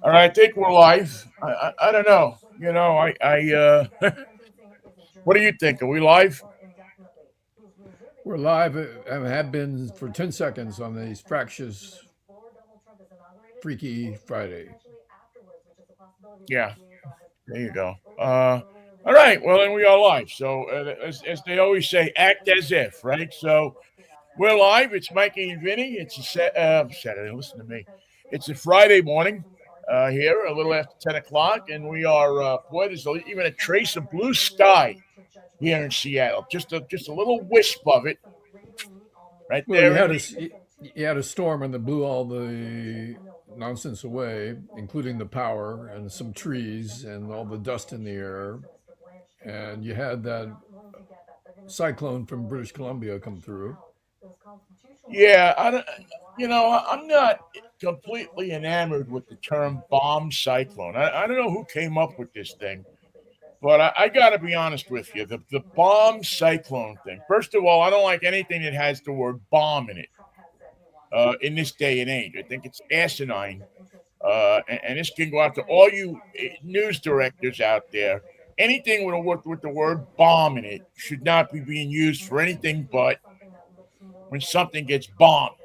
All right, I think we're live. I don't know. What do you think? Are we live? We're live and have been for 10 seconds on these fractious, freaky Friday. Yeah, there you go. All right, well then we are live. So as they always say, act as if, right? So we're live. It's Mikey and Vinnie. It's a Saturday. Listen to me. It's a Friday morning here, a little after 10 o'clock, and we are boy. There's even a trace of blue sky here in Seattle. Just a little wisp of it right Well, there in the. you had a storm and that blew all the nonsense away, including the power and some trees and all the dust in the air. And you had that cyclone from British Columbia come through. Yeah, I don't. I'm not completely enamored with the term bomb cyclone. I don't know who came up with this thing, but I got to be honest with you. The bomb cyclone thing. First of all, I don't like anything that has the word bomb in it. In this day and age, I think it's asinine. And this can go out to all you news directors out there. Anything with the word bomb in it should not be being used for anything but when something gets bombed.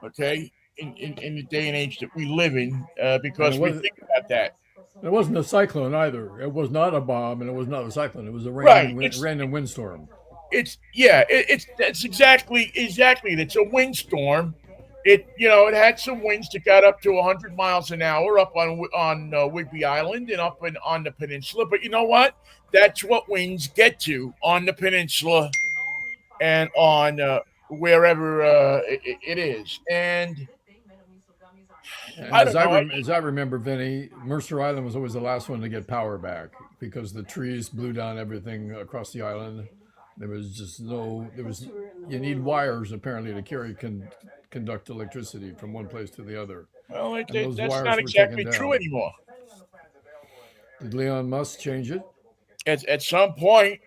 Okay, in the day and age that we live in, And because we think about that. it wasn't a cyclone either. It was not a bomb and it was not a cyclone. It was a Right. random windstorm. It's exactly. It's a windstorm. It had some winds that got up to 100 miles an hour up on Whidbey Island and up on the peninsula. But you know what? That's what winds get to on the peninsula and on wherever it is. And And I don't know. as I remember, Vinny, Mercer Island was always the last one to get power back because the trees blew down everything across the island. There was just no. There was you need wires apparently to conduct electricity from one place to the other, Well, and those that's not wires were taken exactly true down. anymore. Did Leon Musk change it? At some point,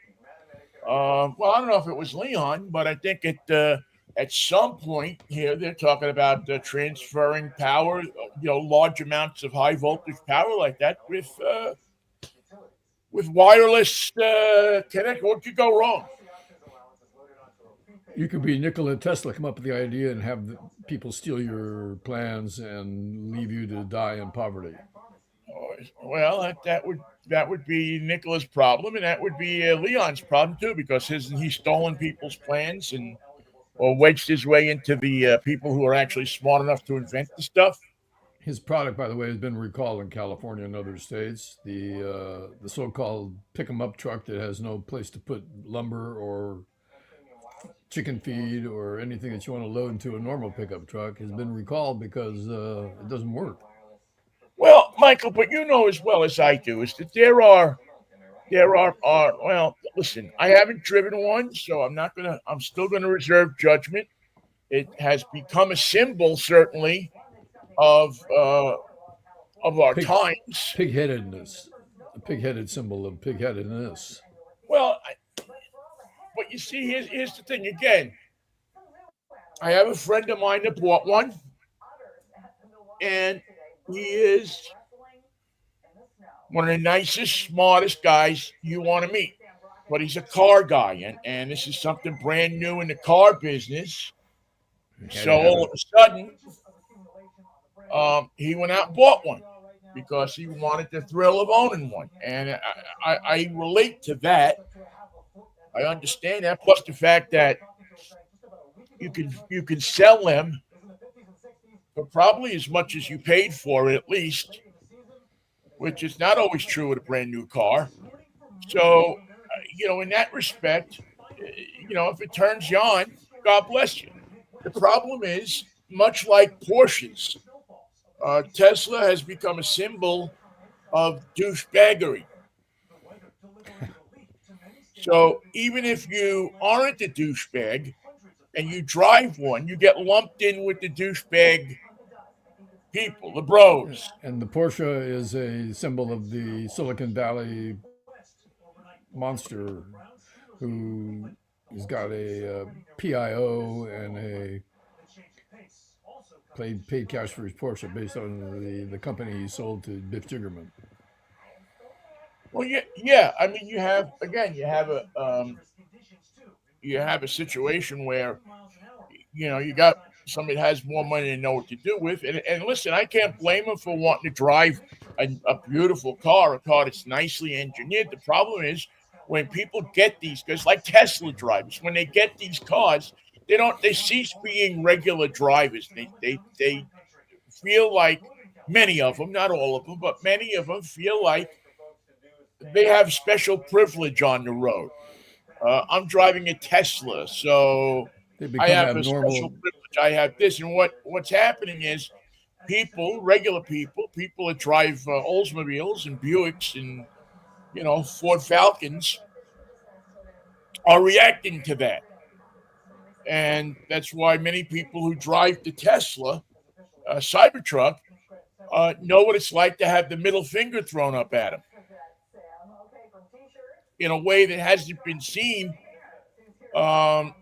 well, I don't know if it was Leon, but I think at some point here they're talking about transferring power, large amounts of high voltage power like that with wireless connect. What could go wrong? You could be Nikola Tesla, come up with the idea, and have people steal your plans and leave you to die in poverty. Well, that would be Nicola's problem, and that would be Leon's problem too, because he's stolen people's plans and or wedged his way into the people who are actually smart enough to invent the stuff. His product, by the way, has been recalled in California and other states. The so-called pick 'em up truck that has no place to put lumber or chicken feed or anything that you want to load into a normal pickup truck has been recalled because it doesn't work. Well, Michael, but you know as well as I do is that there are well, listen, I haven't driven one, so I'm still gonna reserve judgment. It has become a symbol, certainly, of our Pig times. pig-headedness, a pig-headed symbol of pig-headedness. Well, but you see, here's the thing again. I have a friend of mine that bought one, and he is one of the nicest, smartest guys you want to meet. But he's a car guy, and this is something brand new in the car business. You had So to have all it. of a sudden, he went out and bought one because he wanted the thrill of owning one. And I relate to that. I understand that. Plus the fact that you can sell them for probably as much as you paid for it, at least, which is not always true with a brand new car. So, in that respect, if it turns you on, God bless you. The problem is, much like Porsches, Tesla has become a symbol of douchebaggery. So even if you aren't a douchebag and you drive one, you get lumped in with the douchebag people, the bros. And the Porsche is a symbol of the Silicon Valley monster who has got a PIO and a paid cash for his Porsche based on the company he sold to Biff Jiggerman. Well, yeah. I mean, you have again, you have a situation where you got somebody that has more money to know what to do with, and listen, I can't blame them for wanting to drive a beautiful car, a car that's nicely engineered. The problem is when people get these, because like Tesla drivers, when they get these cars, they cease being regular drivers. They feel like many of them, not all of them, but many of them feel like they have special privilege on the road. I'm driving a Tesla, so They I become have a special abnormal. privilege. I have this, and what's happening is people, regular people, people that drive Oldsmobiles and Buicks and Ford Falcons are reacting to that, and that's why many people who drive the Tesla Cybertruck know what it's like to have the middle finger thrown up at them in a way that hasn't been seen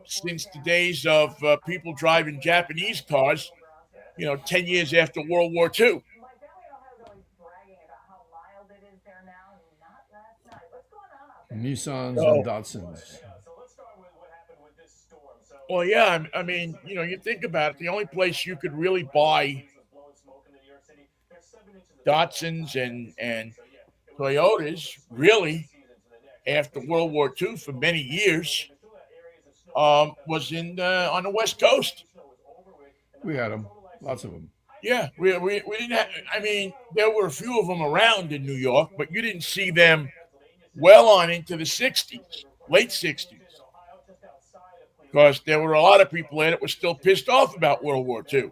since the days of people driving Japanese cars, 10 years after World War II. Nissans and So, Datsuns. well, yeah, I mean, you think about it, the only place you could really buy Datsuns and Toyotas, really, after World War II for many years, was in on the West Coast. We had them, lots of them. Yeah, we didn't have, I mean, there were a few of them around in New York, but you didn't see them well on into the 60s, late 60s, because there were a lot of people in it were still pissed off about World War II.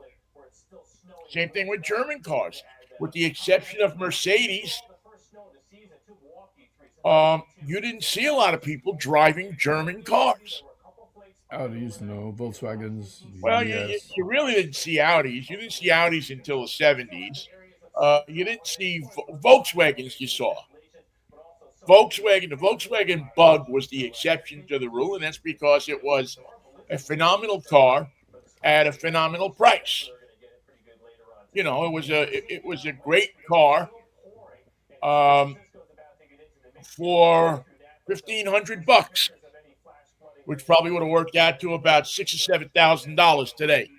Same thing with German cars, with the exception of Mercedes. You didn't see a lot of people driving German cars. Audis, no. Volkswagens, Well, yes. you really didn't see Audis. You didn't see Audis until the 70s. You didn't see Volkswagens, you saw. The Volkswagen Bug was the exception to the rule, and that's because it was a phenomenal car at a phenomenal price. It was a great car um, for $1,500, which probably would have worked out to about $6,000 or $7,000 today.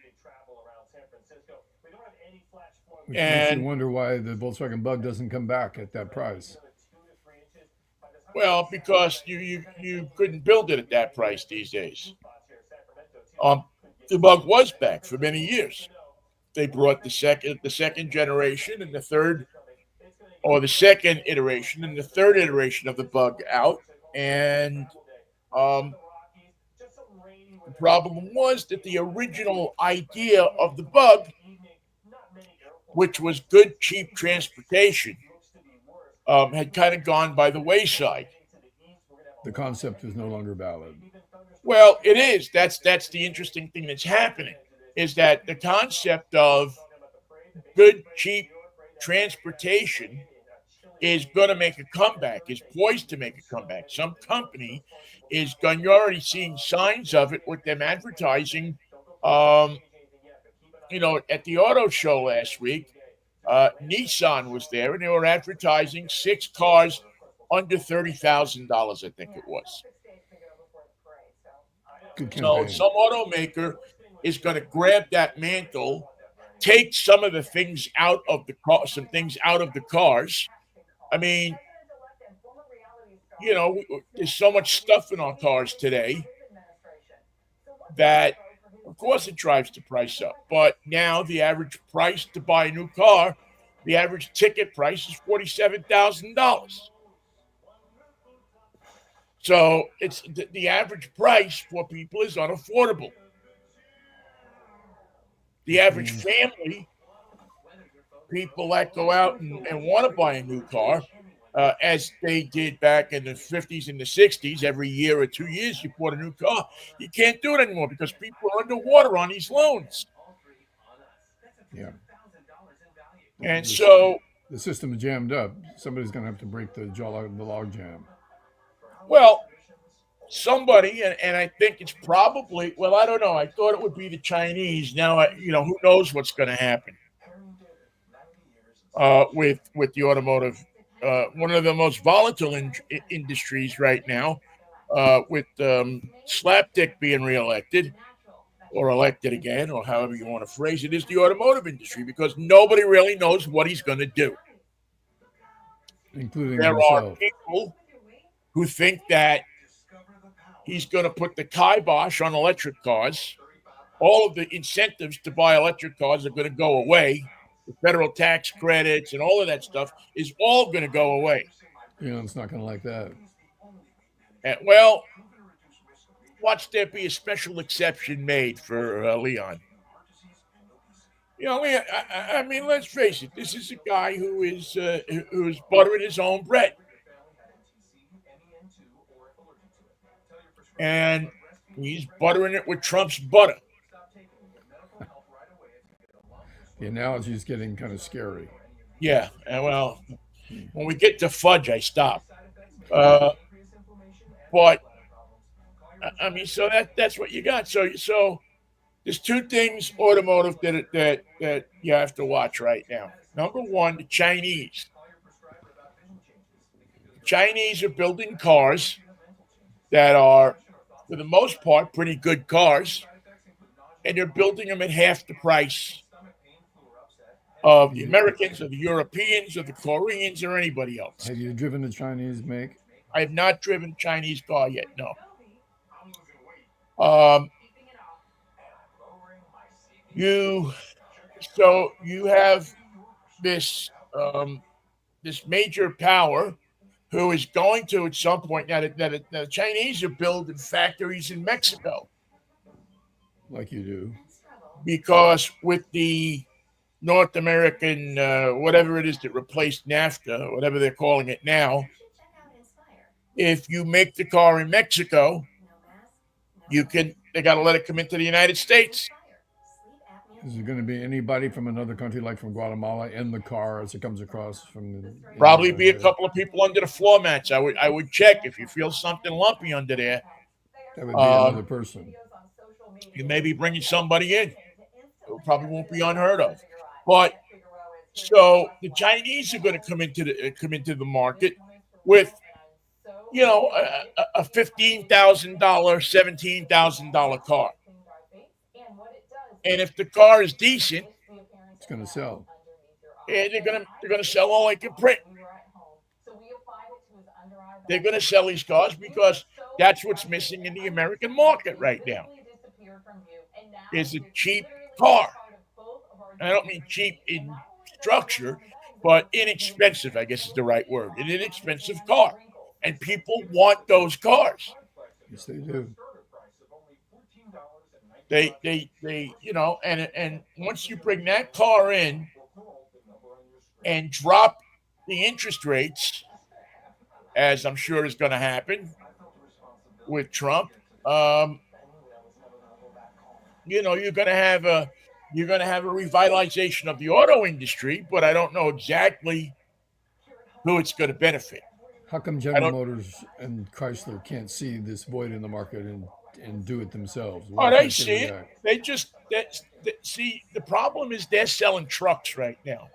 Which makes you And wonder why the Volkswagen Bug doesn't come back at that price. well, because you couldn't build it at that price these days. Um, the Bug was back for many years. They brought the second generation and the third, or the second iteration and the third iteration of the Bug out, and um, the problem was that the original idea of the Bug, which was good, cheap transportation, had kind of gone by the wayside. The concept is no longer valid. Well, it is. That's the interesting thing that's happening is that the concept of good, cheap transportation is going to make a comeback, is poised to make a comeback. Some company is going, you're already seeing signs of it with them advertising. Um, at the auto show last week, Nissan was there and they were advertising six cars under $30,000, I think it was. Good So campaign. some automaker is going to grab that mantle, take some of the things out of the car, some things out of the cars. I mean, there's so much stuff in our cars today that, of course, it drives the price up. But now the average price to buy a new car, the average ticket price is $47,000. So it's the average price for people is unaffordable. The Which average means family, people that go out and want to buy a new car, as they did back in the 50s and the 60s, every year or 2 years you bought a new car. You can't do it anymore because people are underwater on these loans. yeah. And The, so, the system is jammed up. Somebody's going to have to break the log jam. well, somebody, and I think it's probably, well, I don't know. I thought it would be the Chinese. Now, who knows what's going to happen with the automotive, one of the most volatile industries right now, with Slapdick being reelected or elected again, or however you want to phrase it, is the automotive industry because nobody really knows what he's going to do. including There are himself. people who think that he's going to put the kibosh on electric cars. All of the incentives to buy electric cars are going to go away. The federal tax credits and all of that stuff is all going to go away. Elon's not going to like that. And, well, watch there be a special exception made for Leon. Leon, I mean, let's face it. This is a guy who's buttering his own bread, and he's buttering it with Trump's butter. The analogy is getting kind of scary. Yeah, and well, when we get to fudge, I stop. But I mean, so that's what you got. So there's two things automotive that you have to watch right now. Number one, the Chinese. The Chinese are building cars that are, for the most part, pretty good cars, and they're building them at half the price of the Americans or the Europeans or the Koreans or anybody else. Have you driven a Chinese make? I have not driven a Chinese car yet. No. You have this this major power who is going to at some point now that the Chinese are building factories in Mexico Like you do. because with the North American whatever it is that replaced NAFTA, whatever they're calling it now, if you make the car in Mexico, they got to let it come into the United States. Is there going to be anybody from another country, like from Guatemala, in the car as it comes across from the? Probably be a couple of people under the floor mats. I would check if you feel something lumpy under there. That would be another person. You may be bringing somebody in. It probably won't be unheard of. But so the Chinese are going to come into the market with a $15,000, $17,000 car. And if the car is decent, it's going to sell. And they're going to sell all they can print. They're going to sell these cars because that's what's missing in the American market right now. Is a cheap car. And I don't mean cheap in structure, but inexpensive, I guess is the right word. An inexpensive car. And people want those cars. Yes, they do. They and once you bring that car in and drop the interest rates, as I'm sure is going to happen with Trump, you're going to have a revitalization of the auto industry, but I don't know exactly who it's going to benefit. How come General Motors and Chrysler can't see this void in the market and do it themselves? They see it. They just see the problem is they're selling trucks right now,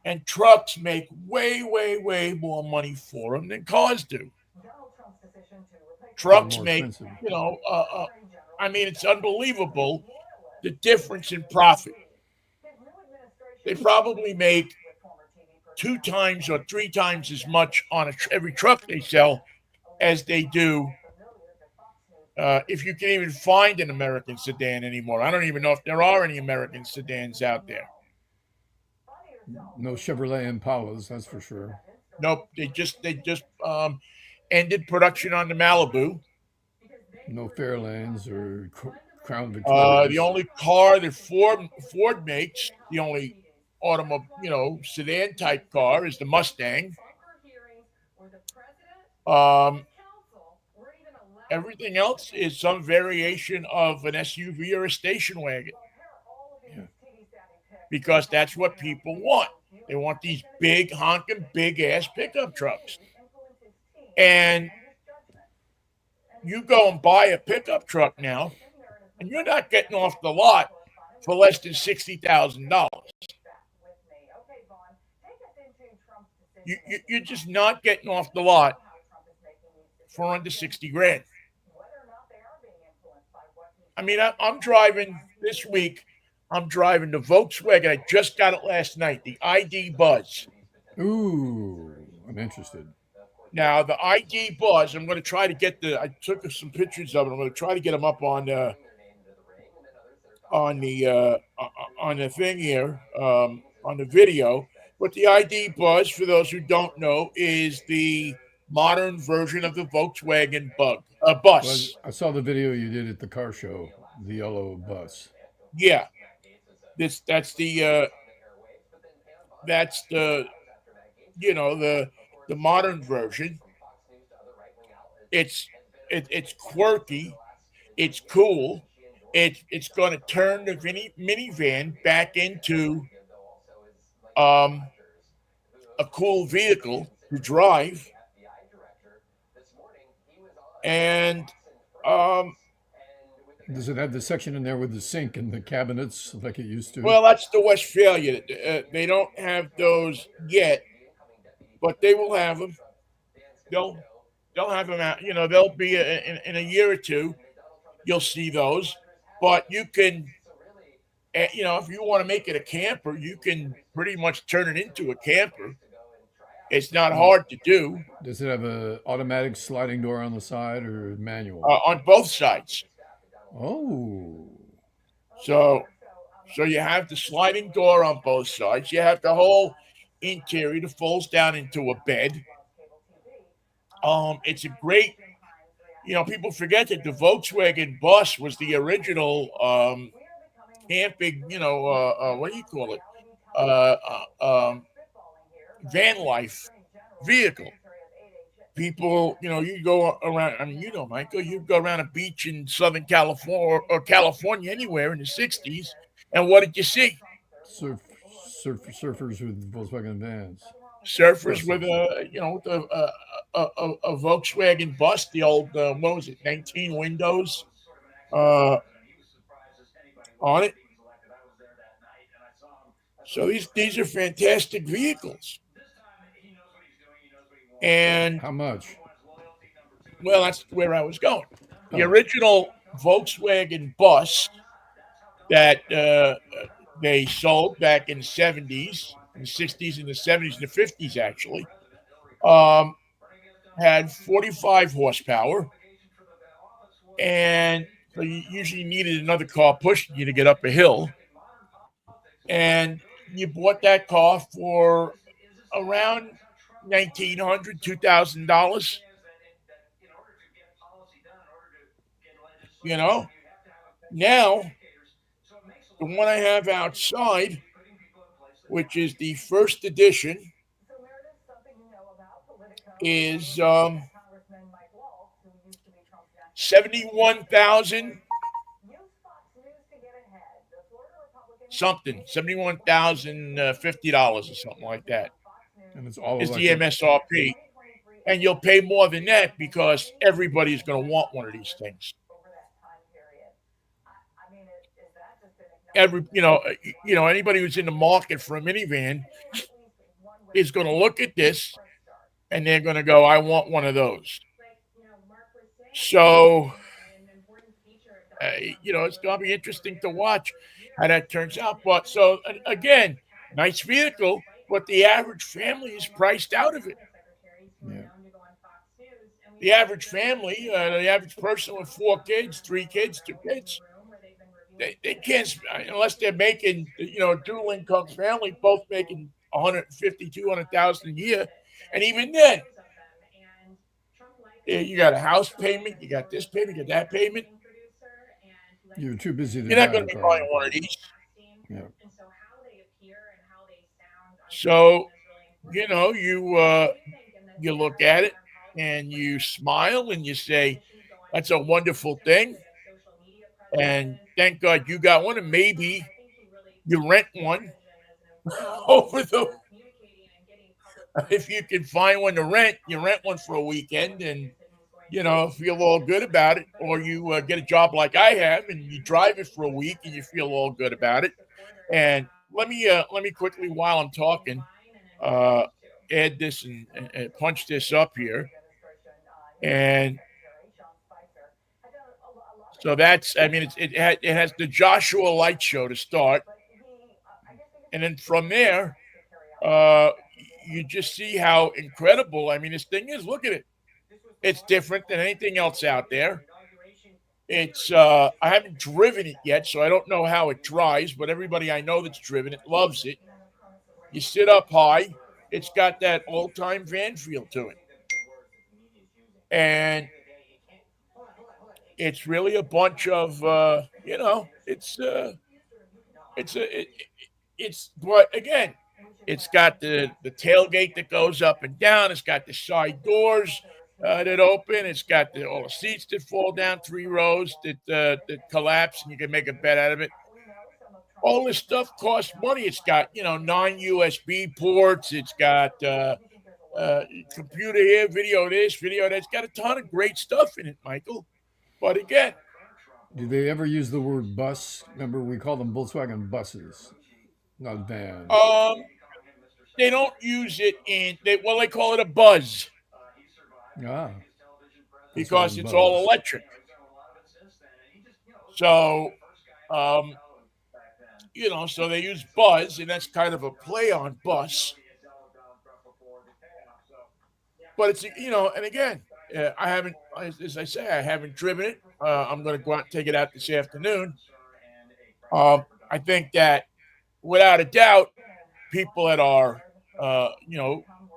and trucks make way, way, way more money for them than cars do. Trucks make, I mean, it's unbelievable the difference in profit. They probably make 2 times or 3 times as much on every truck they sell as they do if you can even find an American sedan anymore. I don't even know if there are any American sedans out there. No Chevrolet Impalas, that's for sure. Nope, they just ended production on the Malibu. No Fairlanes or Crown Victorias. The only car that Ford makes, the only automobile, sedan type car is the Mustang. Everything else is some variation of an SUV or a station wagon. Yeah. Because that's what people want. They want these big honking, big ass pickup trucks. And you go and buy a pickup truck now, and you're not getting off the lot for less than $60,000. You're just not getting off the lot for under 60 grand. I mean, I'm driving this week. I'm driving the Volkswagen. I just got it last night, the ID Buzz. Ooh, I'm interested. Now, the ID Buzz, I'm going to try to get I took some pictures of it. I'm going to try to get them up on the uh, on the thing here, on the video. But the ID Buzz, for those who don't know, is the modern version of the Volkswagen Well, bus. I saw the video you did at the car show, the yellow bus. Yeah, this that's the the modern version. It's it's quirky. It's cool. It's going to turn the minivan back into um, a cool vehicle to drive, and um, Does it have the section in there with the sink and the cabinets like it used to? well, that's the Westphalia. They don't have those yet, but they will have them. They'll they'll have them out. They'll be in a year or two. You'll see those, but you can. If you want to make it a camper, you can pretty much turn it into a camper. It's not hard to do Does it have a automatic sliding door on the side or manual? on both sides. Oh, So, so you have the sliding door on both sides. You have the whole interior that folds down into a bed. It's a great. People forget that the Volkswagen bus was the original camping. What do you call it? Uh, Van life vehicle. People, you go around. I mean, Michael, you go around a beach in Southern California or California anywhere in the '60s, and what did you see? surf, surfers with Volkswagen vans. Surfers with Buses. a Volkswagen bus, the old what was it, 19 windows uh, on it. So these are fantastic vehicles, and How much? well, that's where I was going. The Oh, original Volkswagen bus that they sold back in the '70s, in the '60s, in the '70s, and the '50s actually um, had 45 horsepower, and so you usually needed another car pushing you to get up a hill. And you bought that car for around 1,900, $2,000. You know, now the one I have outside, which is the first edition, is 71,000 something, $71,050 or something like that and it's all is the electric. MSRP. And you'll pay more than that because everybody's going to want one of these things. Anybody who's in the market for a minivan is going to look at this and they're going to go, I want one of those. So, it's going to be interesting to watch how that turns out. But so, again, nice vehicle, but the average family is priced out of it. Yeah. The average family, the average person with 4 kids, 3 kids, 2 kids, they can't, unless they're making, dual income family, both making 150, 200,000 a year. And even then, you got a house payment, you got this payment, you got that payment. You're too busy to You're not drive going a to be car. buying one of these. Yeah. So, you look at it and you smile and you say, that's a wonderful thing. And thank God you got one. And maybe you rent one over the, if you can find one to rent, you rent one for a weekend and feel all good about it, or you get a job like I have and you drive it for a week and you feel all good about it. And let me quickly, while I'm talking, uh, add this and punch this up here. And so that's, I mean, it has the Joshua Light Show to start, and then from there, uh, you just see how incredible. I mean, this thing is. Look at it. It's different than anything else out there. It's I haven't driven it yet, so I don't know how it drives, but everybody I know that's driven it loves it. You sit up high. It's got that old time van feel to it. And it's really a bunch of it's but again, it's got the tailgate that goes up and down. It's got the side doors that open. It's got all the seats that fall down, three rows that collapse, and you can make a bed out of it. All this stuff costs money. It's got 9 USB ports. It's got uh, computer here, video this, video that. It's got a ton of great stuff in it, Michael. But again, Do they ever use the word bus? Remember, we call them Volkswagen buses, not vans. um, they don't use it they call it a buzz Ah, because Volkswagen it's all bus. electric. So um, so they use buzz, and that's kind of a play on bus. But and again, I haven't, as I say, I haven't driven it. I'm going to go out and take it out this afternoon. I think that without a doubt, people that are,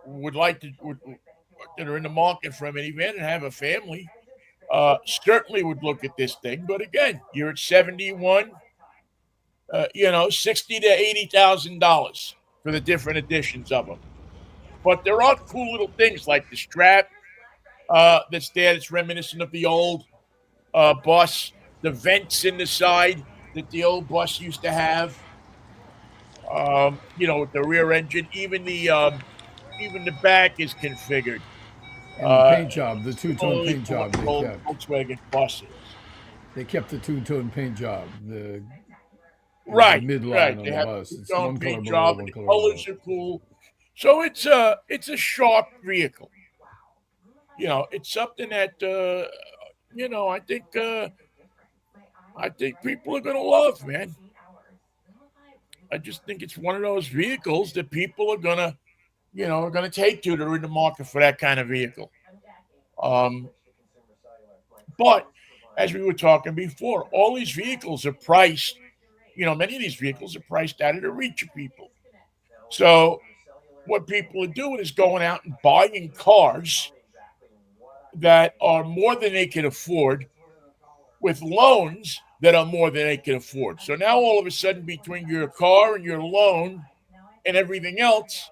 would like to, that are in the market for a minivan and have a family, certainly would look at this thing. But again, you're at 71, 60 to $80,000 for the different editions of them. But there are cool little things like the strap that's there that's reminiscent of the old bus, the vents in the side that the old bus used to have. With the rear engine, even the back is configured. And the Uh, paint job, the two-tone Similarly paint to what job the they old kept. Volkswagen bus is. They kept the two-tone paint job. There's a Right, midline right. on They the have bus. a It's two-tone one color paint below, job, and one the color above. colors are cool. So it's a sharp vehicle. It's something that I think people are gonna love, man. I just think it's one of those vehicles that people are gonna take to. They're in the market for that kind of vehicle. Um, but as we were talking before, all these vehicles are priced. Many of these vehicles are priced out of the reach of people. So what people are doing is going out and buying cars that are more than they can afford with loans that are more than they can afford. So now all of a sudden, between your car and your loan and everything else,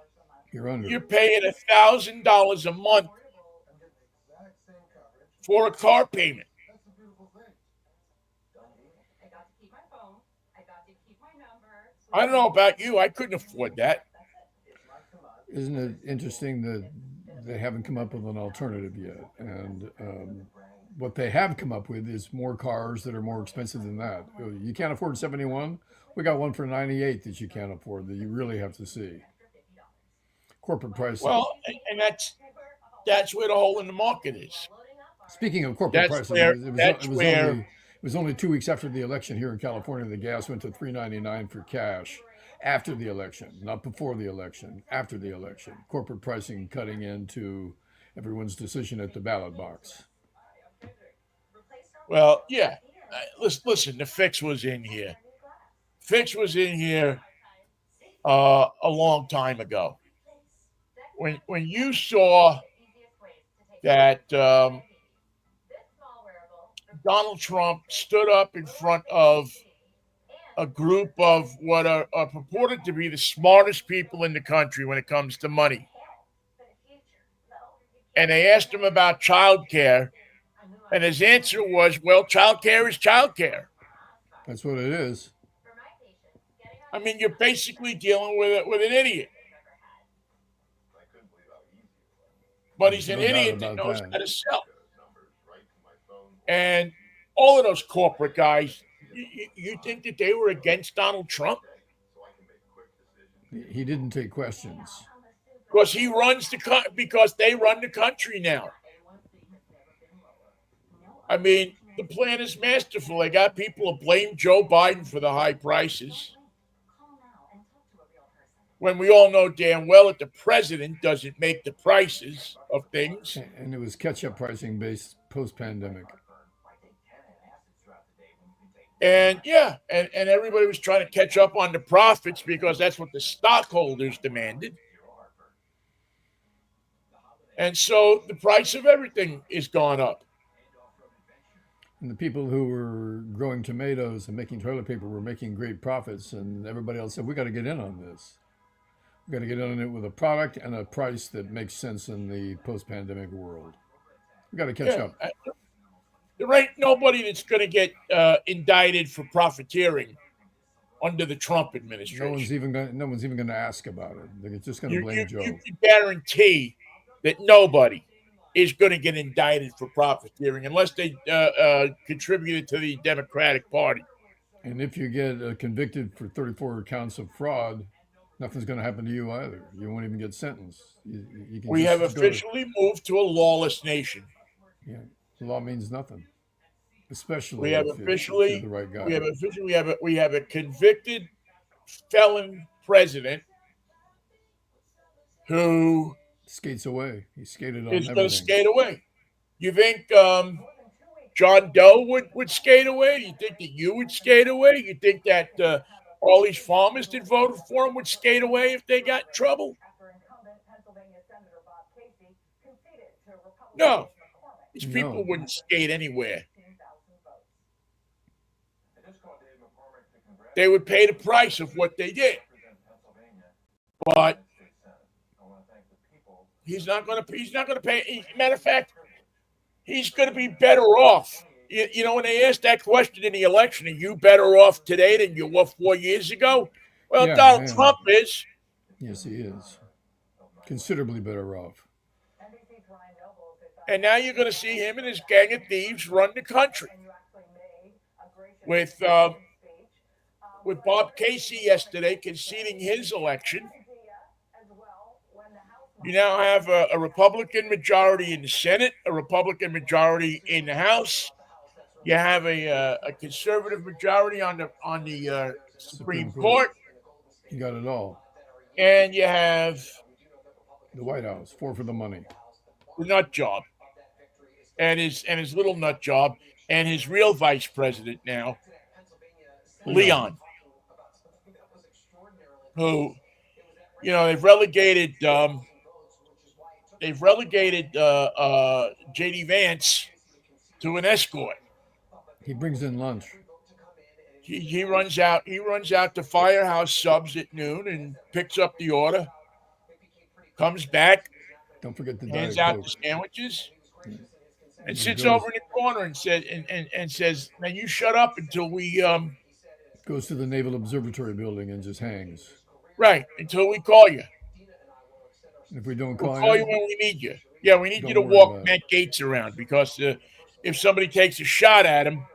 You're under. you're paying $1,000 a month for a car payment. I don't know about you. I couldn't afford that. Isn't it interesting that they haven't come up with an alternative yet? And what they have come up with is more cars that are more expensive than that. You can't afford 71. We got one for 98 that you can't afford that you really have to see. Corporate pricing. Well, and that's where the hole in the market is. Speaking of corporate That's pricing, where it that's was where only 2 weeks after the election here in California. The gas went to $3.99 for cash. After the election, not before the election, after the election, corporate pricing cutting into everyone's decision at the ballot box. well, yeah. Listen, the fix was in here. Fix was in here a long time ago. When you saw that Donald Trump stood up in front of a group of what are purported to be the smartest people in the country when it comes to money, and they asked him about child care, and his answer was, "Well, child care is child care." That's what it is. I mean, you're basically dealing with an idiot, but he's There's an no doubt idiot that about knows that. how to sell. And all of those corporate guys, you think that they were against Donald Trump? He didn't take questions. Because he runs because they run the country now. I mean, the plan is masterful. They got people to blame Joe Biden for the high prices, when we all know damn well that the president doesn't make the prices of things. And it was catch-up pricing based post-pandemic. And yeah, and everybody was trying to catch up on the profits because that's what the stockholders demanded. And so the price of everything is gone up. And the people who were growing tomatoes and making toilet paper were making great profits, and everybody else said, "We got to get in on this. We got to get in on it with a product and a price that makes sense in the post-pandemic world. We got to catch up." There ain't nobody that's going to get indicted for profiteering under the Trump administration. No one's even going to ask about it. They're just going to blame Joe. You can guarantee that nobody is going to get indicted for profiteering unless they contributed to the Democratic Party. And if you get convicted for 34 counts of fraud, nothing's going to happen to you either. You won't even get sentenced. We have officially moved to a lawless nation. Yeah, the law means nothing, especially we have if officially you're the right guy. We have a convicted felon president who skates away. He skated on is everything. going to skate away. You think John Doe would skate away? You think that you would skate away? You think that all these farmers that voted for him would skate away if they got in trouble? No. These people wouldn't skate anywhere. They would pay the price of what they did. But he's not going to pay. Matter of fact, he's going to be better off. You know, when they asked that question in the election, are you better off today than you were 4 years ago? Well, Yeah, Donald yeah. Trump is. Yes, he is. Considerably better off. And now you're going to see him and his gang of thieves run the country. With Bob Casey yesterday conceding his election, you now have a Republican majority in the Senate, a Republican majority in the House. You have a conservative majority on the Supreme Court. You got it all. And you have the White House, 4 for the money. The nut job. And his little nut job, and his real vice president now, Leon, who, you know, they've relegated J.D. Vance to an escort. He brings in lunch. He runs out to Firehouse Subs at noon and picks up the order. Comes back. Don't forget the hands Diet out Coke. the sandwiches. And He sits goes- over in the corner and says, "Now you shut up until we Goes to the Naval Observatory building and just hangs. right until we call you. If we don't We'll call, call you when we need you. Yeah, we need you to Don't worry walk about it. Matt Gaetz around because if somebody takes a shot at him,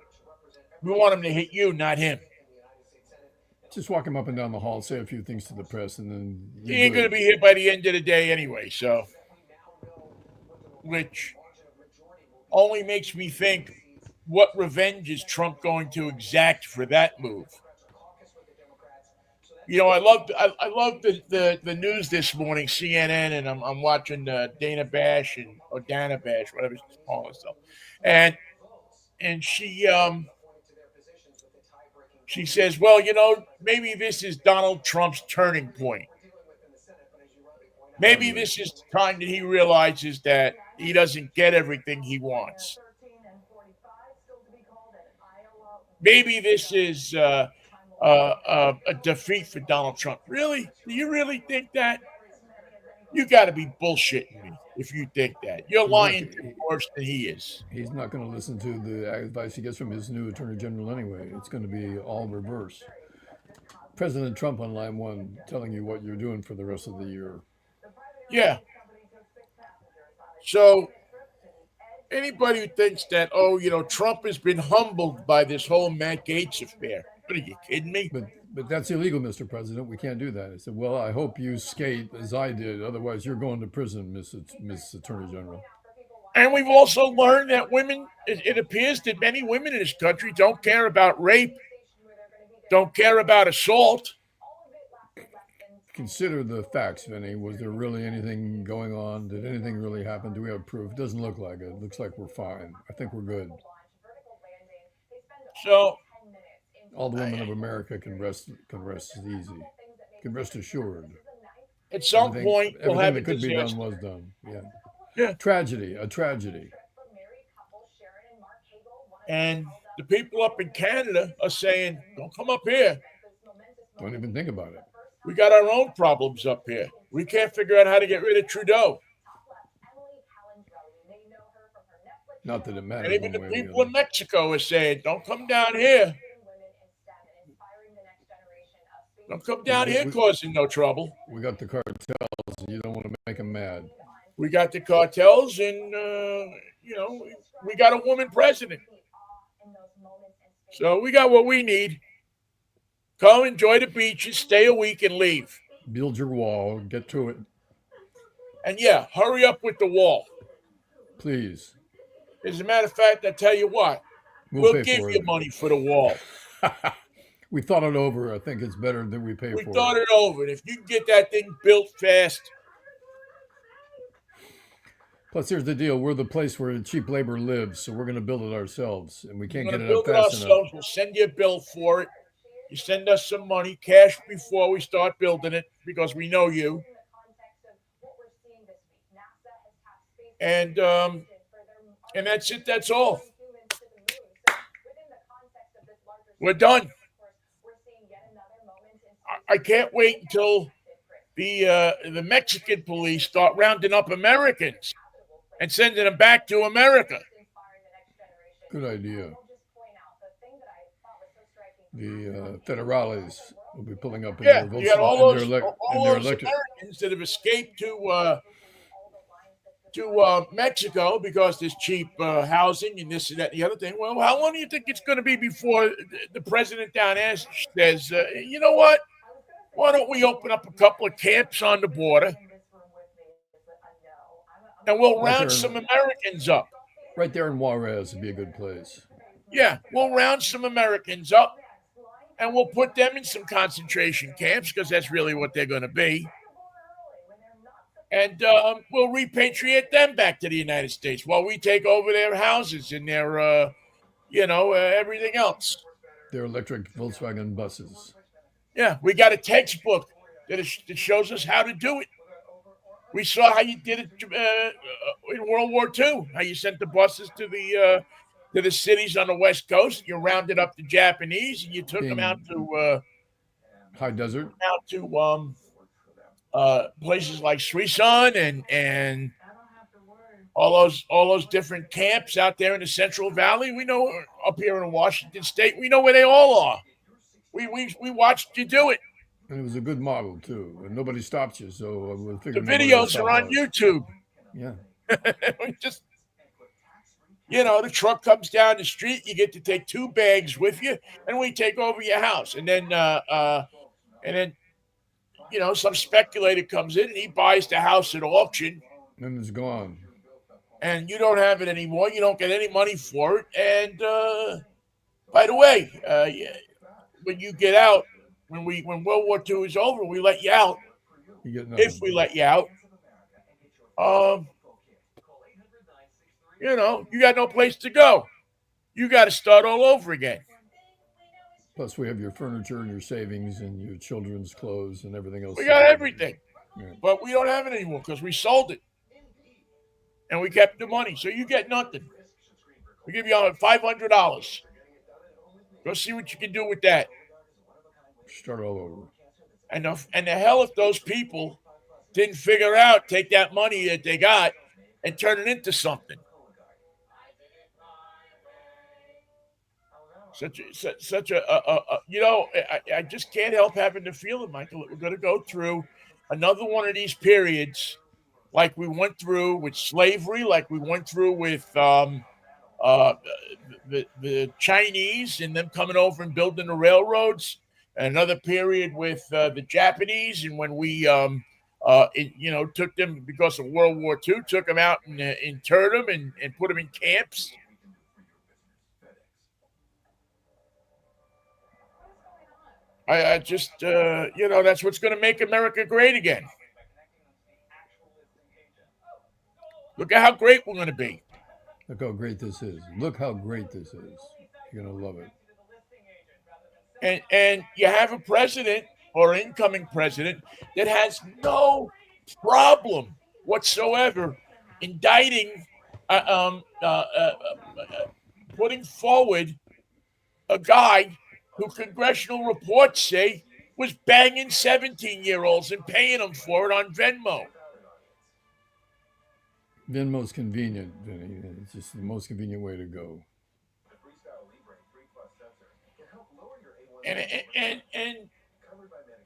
we want him to hit you, not him. just walk him up and down the hall, say a few things to the press, and then He ain't going to be hit by the end of the day anyway. So, which only makes me think, what revenge is Trump going to exact for that move? You know, I love the news this morning, CNN, and I'm watching Dana Bash or Dana Bash, whatever she's calling herself, and she says, well, you know, maybe this is Donald Trump's turning point. Maybe this is the time that he realizes that he doesn't get everything he wants. Maybe this is a defeat for Donald Trump. Really? Do you really think that? You got to be bullshitting me if you think that. You're lying to me worse than he is. He's not going to listen to the advice he gets from his new attorney general anyway. It's going to be all reverse. President Trump on line 1 telling you what you're doing for the rest of the year. Yeah. So Anybody who thinks that, oh, Trump has been humbled by this whole Matt Gates affair. What, are you kidding me? But that's illegal, Mr. President. We can't do that. I said, well, I hope you skate as I did. Otherwise, you're going to prison, Miss Attorney General. And we've also learned that women, it appears that many women in this country don't care about rape, don't care about assault. Consider the facts, Vinnie. Was there really anything going on? Did anything really happen? Do we have proof? It doesn't look like it. It looks like we're fine. I think we're good. So all the women of America can rest easy, can rest assured. At some point, we'll have everything that could be done was done. Yeah. Yeah. A tragedy. And the people up in Canada are saying, don't come up here. Don't even think about it. We got our own problems up here. We can't figure out how to get rid of Trudeau. Not that it matters. And even the people in Mexico are saying, don't come down here. Don't come down here causing no trouble. We got the cartels. You don't want to make them mad. We got the cartels, and, we got a woman president. So we got what we need. Come enjoy the beaches, stay a week, and leave. Build your wall. Get to it. And yeah, hurry up with the wall. Please. As a matter of fact, I tell you what, we'll give you money for the wall. We thought it over. I think it's better that we pay for it. We thought it over. And if you can get that thing built fast. Plus, here's the deal. We're the place where cheap labor lives, so we're going to build it ourselves. And we can't get it up fast enough. We'll send you a bill for it. You send us some money, cash, before we start building it, because we know you. And that's it. That's all. We're done. I can't wait until the Mexican police start rounding up Americans and sending them back to America. Good idea. The federales will be pulling up in their Volkswagen. You got all those Americans that have escaped to Mexico because there's cheap housing and this and that and the other thing. Well, how long do you think it's going to be before the president down there says, you know what? Why don't we open up a couple of camps on the border and we'll round some Americans up? Right there in Juarez would be a good place. Yeah, we'll round some Americans up and we'll put them in some concentration camps because that's really what they're going to be. And we'll repatriate them back to the United States while we take over their houses and their, everything else. Their electric Volkswagen buses. Yeah, we got a textbook that shows us how to do it. We saw how you did it in World War II, how you sent the buses to the cities on the West Coast. You rounded up the Japanese and you took them out to high desert, out to places like Suisun and all those different camps out there in the Central Valley. We know up here in Washington State, we know where they all are. We watched you do it. And it was a good model too, and nobody stopped you. So we'll figure the videos are on YouTube. Yeah. Just the truck comes down the street. You get to take 2 bags with you, and we take over your house. And then some speculator comes in and he buys the house at auction. And it's gone. And you don't have it anymore. You don't get any money for it. And by the way, when you get out, when World War II is over, we let you out. If we let you out, you got no place to go. You got to start all over again. Plus, we have your furniture and your savings and your children's clothes and everything else. We got everything, but we don't have it anymore because we sold it and we kept the money. So you get nothing. We give you $500. Go see what you can do with that. Start all over. And the hell if those people didn't figure out, take that money that they got and turn it into something. I just can't help having the feeling, Michael, that we're going to go through another one of these periods like we went through with slavery, like we went through with uh, the Chinese and them coming over and building the railroads. Another period with the Japanese, and when we, took them because of World War II, took them out and interred them and put them in camps. I just, that's what's going to make America great again. Look at how great we're going to be. Look how great this is. Look how great this is. You're gonna love it. And you have a president or incoming president that has no problem whatsoever indicting, uh, um, uh, uh, putting forward a guy who congressional reports say was banging 17-year-olds and paying them for it on Venmo. Venmo's convenient, Vinny. It's just the most convenient way to go.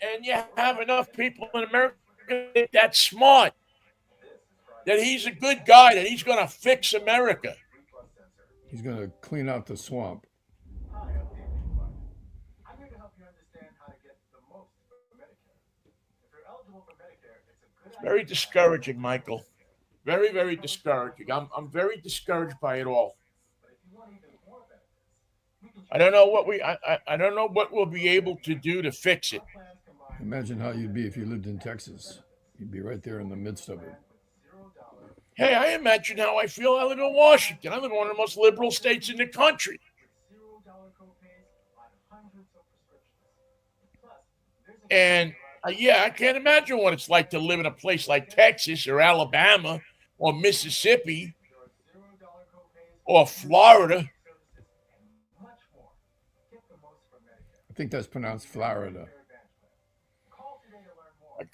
And you have enough people in America that's smart, that he's a good guy, that he's going to fix America. He's gonna clean out the swamp. It's very discouraging, Michael. Very, very discouraging. I'm very discouraged by it all. I don't know what we'll be able to do to fix it. Imagine how you'd be if you lived in Texas. You'd be right there in the midst of it. Hey, I imagine how I feel. I live in Washington. I live in one of the most liberal states in the country. And I can't imagine what it's like to live in a place like Texas or Alabama or Mississippi or Florida. I think that's pronounced Florida.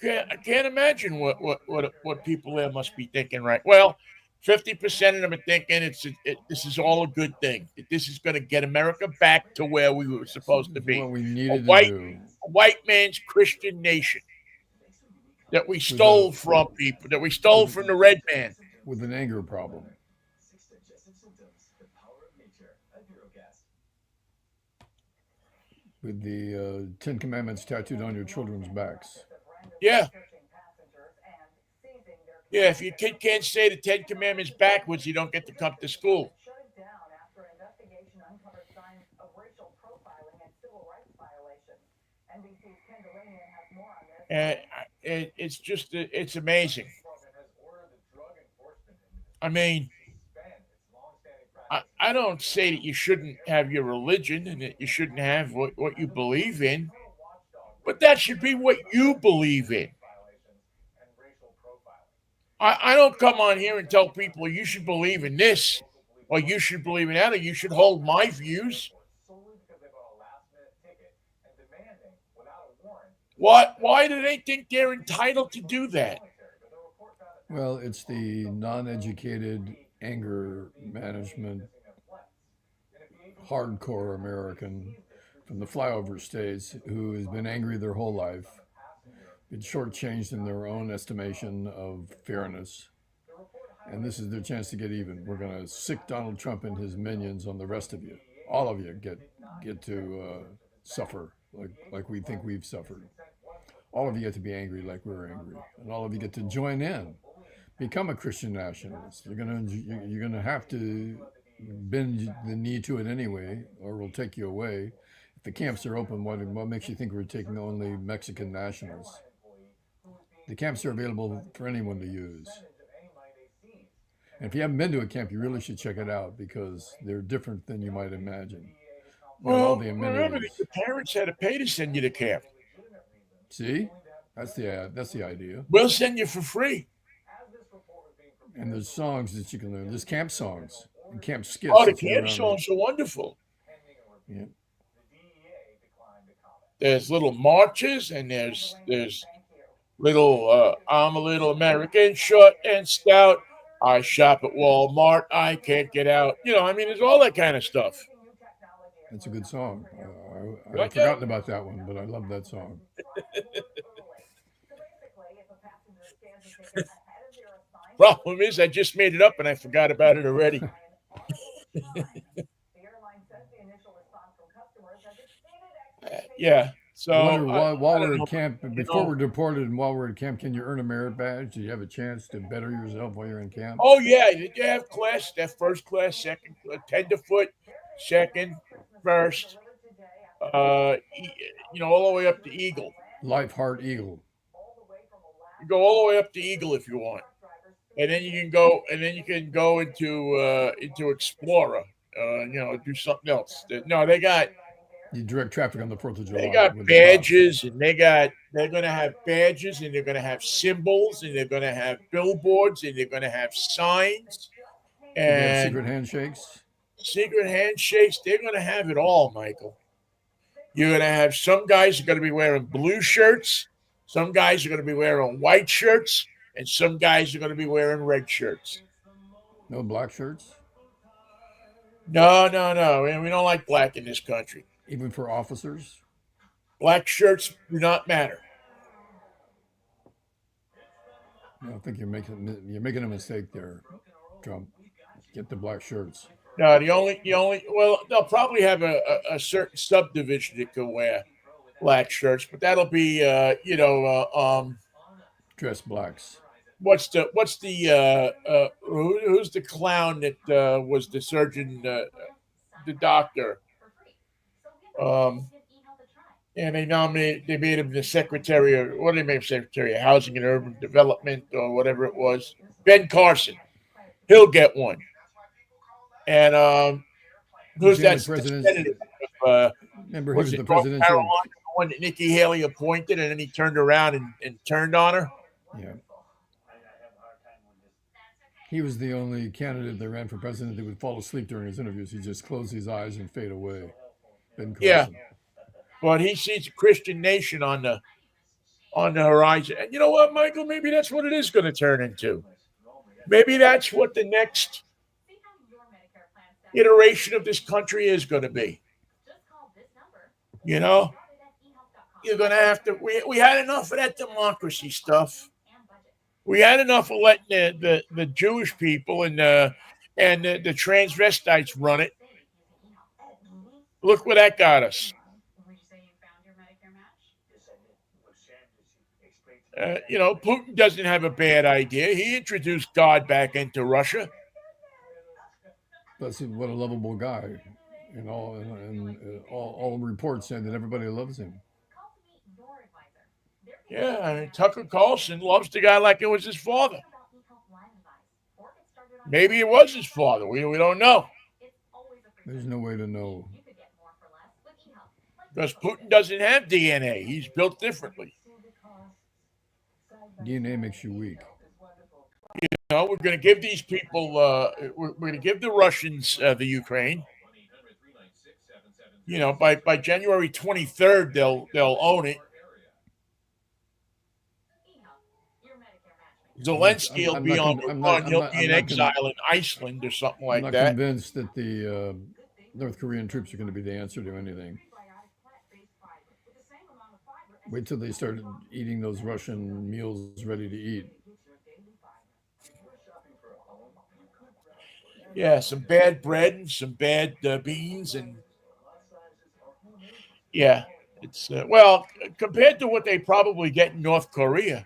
I can't imagine what people there must be thinking. Right? Well, 50% of them are thinking this is all a good thing. That this is going to get America back to where we were supposed to This is be, what we a needed to white do a white man's Christian nation that we with a stole from people, that we stole with from the red man. with an anger problem. With the Ten Commandments tattooed on your children's backs. Yeah, yeah. If your kid can't say the Ten Commandments backwards, you don't get to come to school. And it's just it's amazing. I mean, I don't say that you shouldn't have your religion and that you shouldn't have what you believe in, but that should be what you believe in. I don't come on here and tell people you should believe in this or you should believe in that or you should hold my views. What? Why do they think they're entitled to do that? Well, it's the non-educated anger management, hardcore American from the flyover states who has been angry their whole life, been shortchanged in their own estimation of fairness, and this is their chance to get even. We're going to sick Donald Trump and his minions on the rest of you. All of you get to suffer like we think we've suffered. All of you get to be angry like we're angry, and all of you get to join in, become a Christian nationalist. You're gonna have to bend the knee to it anyway, or we'll take you away. If the camps are open, what makes you think we're taking only Mexican nationals? The camps are available for anyone to use. And if you haven't been to a camp, you really should check it out because they're different than you might imagine. You got all Well, the remember that amenities. your parents had to pay to send you to camp. See, that's the idea. We'll send you for free. And there's songs that you can learn. There's camp songs and camp skits Oh, the that you do camp around the. songs are wonderful. Yeah. There's little marches and there's little I'm a little American, short and stout. I shop at Walmart. I can't get out. I mean, there's all that kind of stuff. That's a good song. You I had like that? forgotten about that one, but I love that song. Problem is, I just made it up and I forgot about it already. Yeah. So I wonder I while don't we're know. at camp, You before know. we're deported and while we're at camp, can you earn a merit badge? Do you have a chance to better yourself while you're in camp? Oh yeah, you have class. That first class, second, tenderfoot, second, first. All the way up to Eagle. Life Heart Eagle. You go all the way up to Eagle if you want, and then you can go into Explorer. Do something else. No, You direct traffic on the 4th of they July got with the cops. badges, and they're gonna have badges, and they're gonna have symbols, and they're gonna have billboards, and they're gonna have signs, Do they have and secret handshakes? secret handshakes. They're gonna have it all, Michael. You're going to have some guys are going to be wearing blue shirts, some guys are going to be wearing white shirts, and some guys are going to be wearing red shirts. No black shirts? No, no, no. We don't like black in this country. Even for officers? Black shirts do not matter. I think you're making a mistake there, Trump. Get the black shirts. No, well, they'll probably have a certain subdivision that can wear black shirts, but that'll be, Dress blacks. who's the clown that was the surgeon, the doctor? Um, and they made him the secretary of, what did they make him, Secretary of Housing and Urban Development or whatever it was. Ben Carson. He'll get one. And who's Became that? the The president's. senator. Remember, he Was was it the North presidential. Carolina, the one that Nikki Haley appointed, and then he turned around and turned on her? Yeah. He was the only candidate that ran for president that would fall asleep during his interviews. He just closed his eyes and fade away. Ben Yeah. Carson. But he sees a Christian nation on the horizon. And you know what, Michael? Maybe that's what it is going to turn into. Maybe that's what the next iteration of this country is going to be. You know, you're going to have to. We had enough of that democracy stuff. We had enough of letting the Jewish people and the transvestites run it. Look where that got us. Putin doesn't have a bad idea. He introduced God back into Russia. That's what a lovable guy. And all reports say that everybody loves him. Yeah, I mean, Tucker Carlson loves the guy like it was his father. Maybe it was his father. We don't know. There's no way to know. Because Putin doesn't have DNA. He's built differently. DNA makes you weak. We're going to give these people, we're going to give the Russians the Ukraine. By January 23rd, they'll own it. Zelensky will be on the run. He'll be in exile in Iceland or something like I'm that. not convinced that the North Korean troops are going to be the answer to anything. Wait till they start eating those Russian meals ready to eat. Yeah, some bad bread and some bad beans, and yeah, it's compared to what they probably get in North Korea.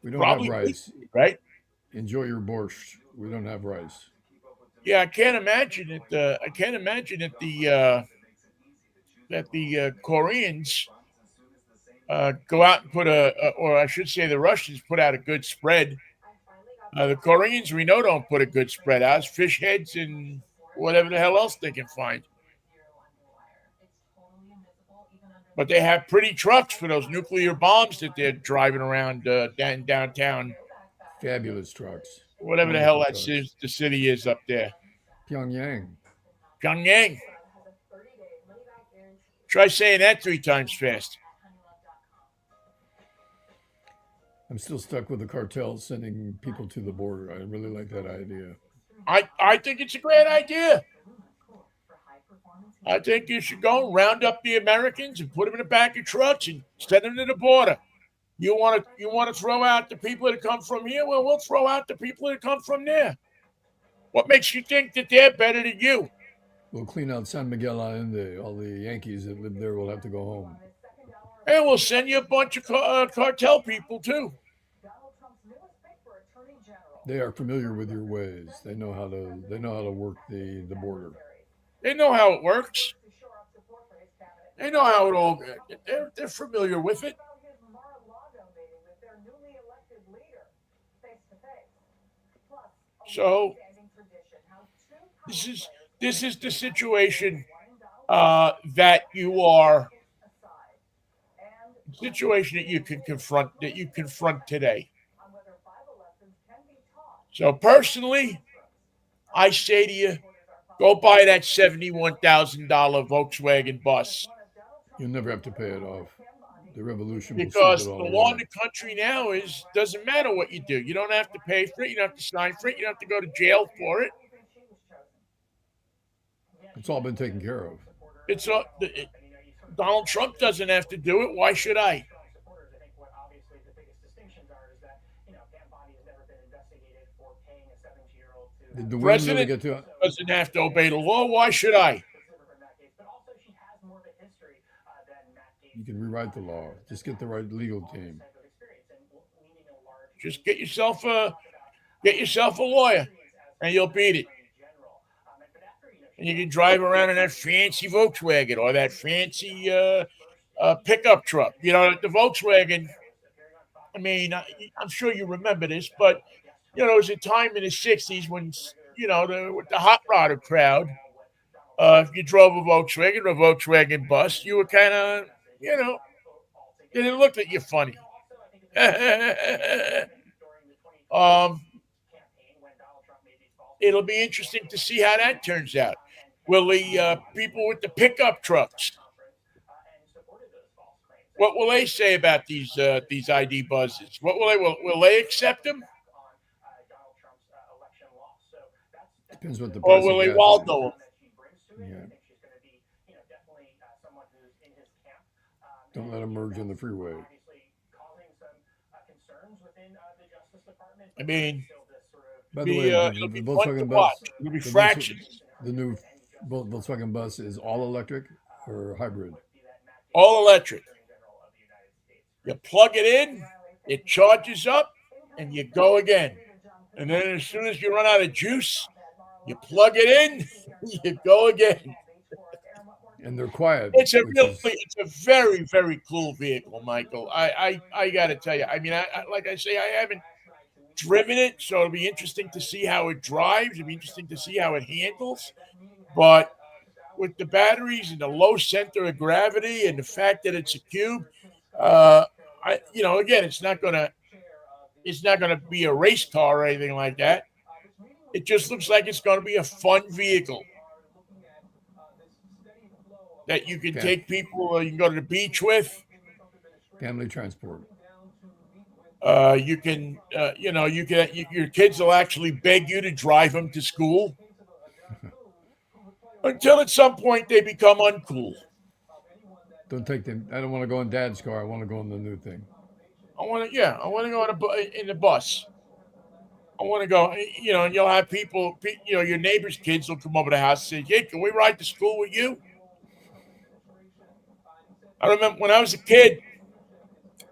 We don't have Probably rice. right? Enjoy your borscht. We don't have rice. Yeah, I can't imagine it. I can't imagine that the Koreans go out and or I should say, the Russians put out a good spread. The Koreans, we know, don't put a good spread out. It's fish heads and whatever the hell else they can find. But they have pretty trucks for those nuclear bombs that they're driving around downtown. Fabulous trucks. Whatever the hell the city is up there. Pyongyang. Pyongyang. Try saying that 3 times fast. I'm still stuck with the cartel sending people to the border. I really like that idea. I think it's a great idea. I think you should go and round up the Americans and put them in the back of trucks and send them to the border. You want to throw out the people that come from here? Well, we'll throw out the people that come from there. What makes you think that they're better than you? We'll clean out San Miguel Allende. All the Yankees that live there will have to go home. And we'll send you a bunch of cartel people too. They are familiar with your ways. They know how to. They know how to work the border. They know how it works. They know how it all. They're familiar with it. So this is this is the situation that you are situation that you confront today. So personally, I say to you, go buy that $71,000 Volkswagen bus You'll never have to pay it off. The revolution will sweep it because the all law in away. the country now is doesn't matter what you do. You don't have to pay for it. You don't have to sign for it. You don't have to go to jail for it. It's all been taken care of. It's Donald Trump doesn't have to do it. Why should I? Did the women really President get to? doesn't have to obey the law. Why should I? You can rewrite the law. Just get the right legal team. Just get yourself a lawyer, and you'll beat it. And you can drive around in that fancy Volkswagen or that fancy pickup truck. The Volkswagen. I mean, I'm sure you remember this, but there was a time in the '60s when with the hot rodder crowd. If you drove a Volkswagen bus, you were kind of, you know, they didn't look at you funny. um, it'll be interesting to see how that turns out. Will the people with the pickup trucks? What will they say about these ID buzzes? What will they accept them, Depends what the or price will of they gas is. waldo them? Yeah. Don't let them merge on the freeway. I mean, By the way, it'll the be fun to Volkswagen watch. bus, It'll be the Volkswagen, fractions, the new Volkswagen bus is all electric or hybrid. all electric. You plug it in, it charges up, and you go again. And then as soon as you run out of juice, you plug it in, you go again. And they're quiet, which is It's a very, very cool vehicle, Michael. I got to tell you. I mean, like I say, I haven't driven it, so it'll be interesting to see how it drives. It'll be interesting to see how it handles. But with the batteries and the low center of gravity and the fact that it's a cube, uh, again, it's not gonna be a race car or anything like that. It just looks like it's gonna be a fun vehicle that you can fam- take people. You can go to the beach with. family transport. Your kids will actually beg you to drive them to school until at some point they become uncool. Don't take them. I don't want to go in Dad's car. I want to go in the new thing. I want to go in the bus. I want to go, and you'll have people, your neighbor's kids will come over the house and say, "Hey, can we ride to school with you?" I remember when I was a kid,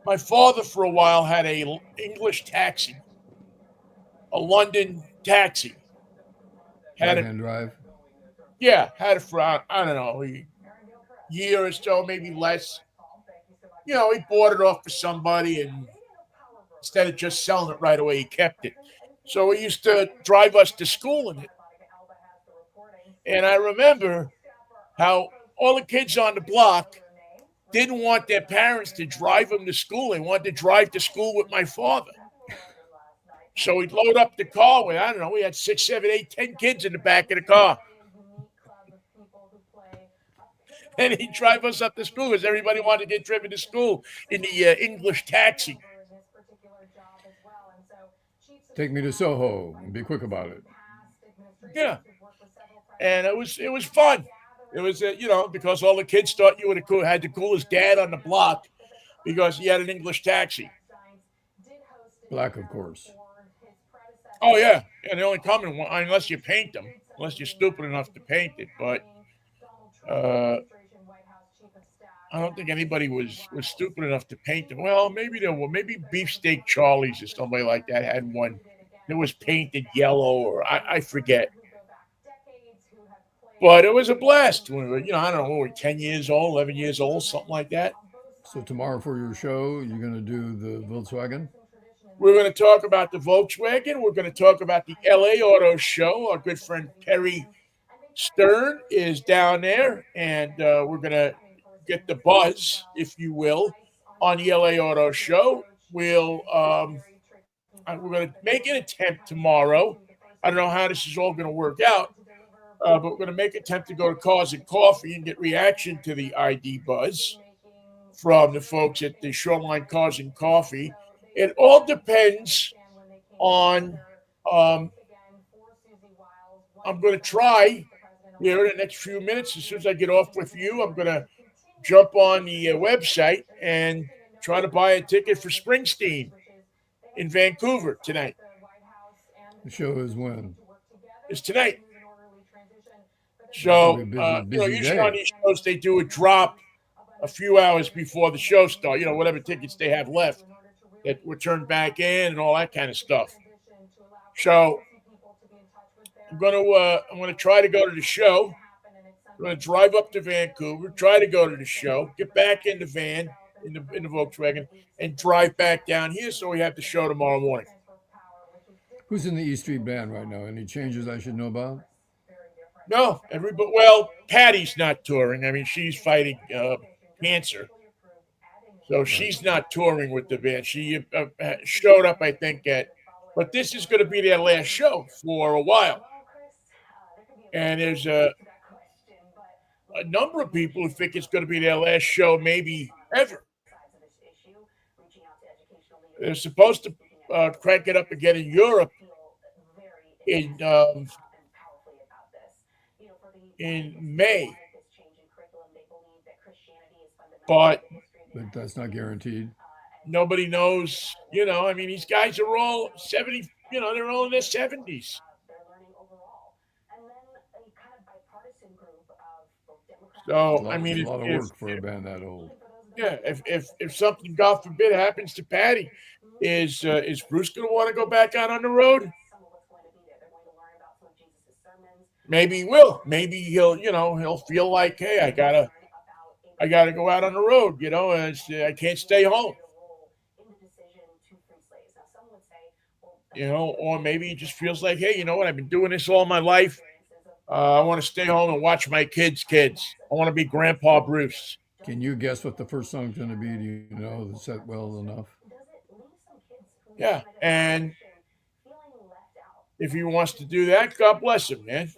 my father for a while had a English taxi, a London taxi. Had Right it, hand drive. yeah, had it for I don't know, a year or so, maybe less. He bought it off for somebody, and instead of just selling it right away, he kept it. So he used to drive us to school in it. And I remember how all the kids on the block didn't want their parents to drive them to school. They wanted to drive to school with my father. So he'd load up the car with, I don't know, we had 6, 7, 8, 10 kids in the back of the car. And he'd drive us up to school because everybody wanted to get driven to school in the English taxi. Take me to Soho and be quick about it. Yeah. And it was fun. It was, because all the kids thought you had the coolest dad on the block because he had an English taxi. Black, of course. Oh yeah, yeah. They only come in one unless you paint them, unless you're stupid enough to paint it. But uh, I don't think anybody was stupid enough to paint them. Well, maybe there were. Maybe Beefsteak Charlie's or somebody like that had one that was painted yellow, or I forget. But it was a blast. When we were, I don't know, we were 10 years old, 11 years old, something like that. So tomorrow for your show, you're going to do the Volkswagen. We're going to talk about the Volkswagen. We're going to talk about the LA Auto Show. Our good friend Perry Stern is down there, and we're going to get the buzz, if you will, on the LA Auto Show. We're going to make an attempt tomorrow. I don't know how this is all going to work out, but we're going to make an attempt to go to Cars and Coffee and get reaction to the ID buzz from the folks at the Shoreline Cars and Coffee. It all depends on. Um, I'm going to try here in the next few minutes. As soon as I get off with you, I'm going to jump on the website and try to buy a ticket for Springsteen in Vancouver tonight. The show is when? It's tonight. That'll So, be a busy usually on day. these shows, they do a drop a few hours before the show starts, whatever tickets they have left that were turned back in and all that kind of stuff. So I'm gonna try to go to the show. I'm gonna drive up to Vancouver, try to go to the show, get back in the van in the Volkswagen, and drive back down here so we have the show tomorrow morning. Who's in the E Street Band right now? Any changes I should know about? No, everybody. Well, Patty's not touring. I mean, she's fighting cancer, so Right. she's not touring with the band. She showed up, I think, but this is going to be their last show for a while. And there's a number of people who think it's going to be their last show, maybe ever. They're supposed to crank it up again in Europe in um, in May, but But that's not guaranteed. nobody knows. I mean, these guys are all 70. They're all in their 70s. It's a So I lot. It's mean, a if, lot of if work for a band that old. yeah, if something, God forbid, happens to Patty, is Bruce going to want to go back out on the road? Maybe he will. Maybe he'll feel like, hey, I gotta go out on the road. And I can't stay home. Or maybe he just feels like, hey, you know what? I've been doing this all my life. I want to stay home and watch my kids. I want to be Grandpa Bruce. Can you guess what the first song's going to be? Do you know the set well enough? Yeah, and if he wants to do that, God bless him, man.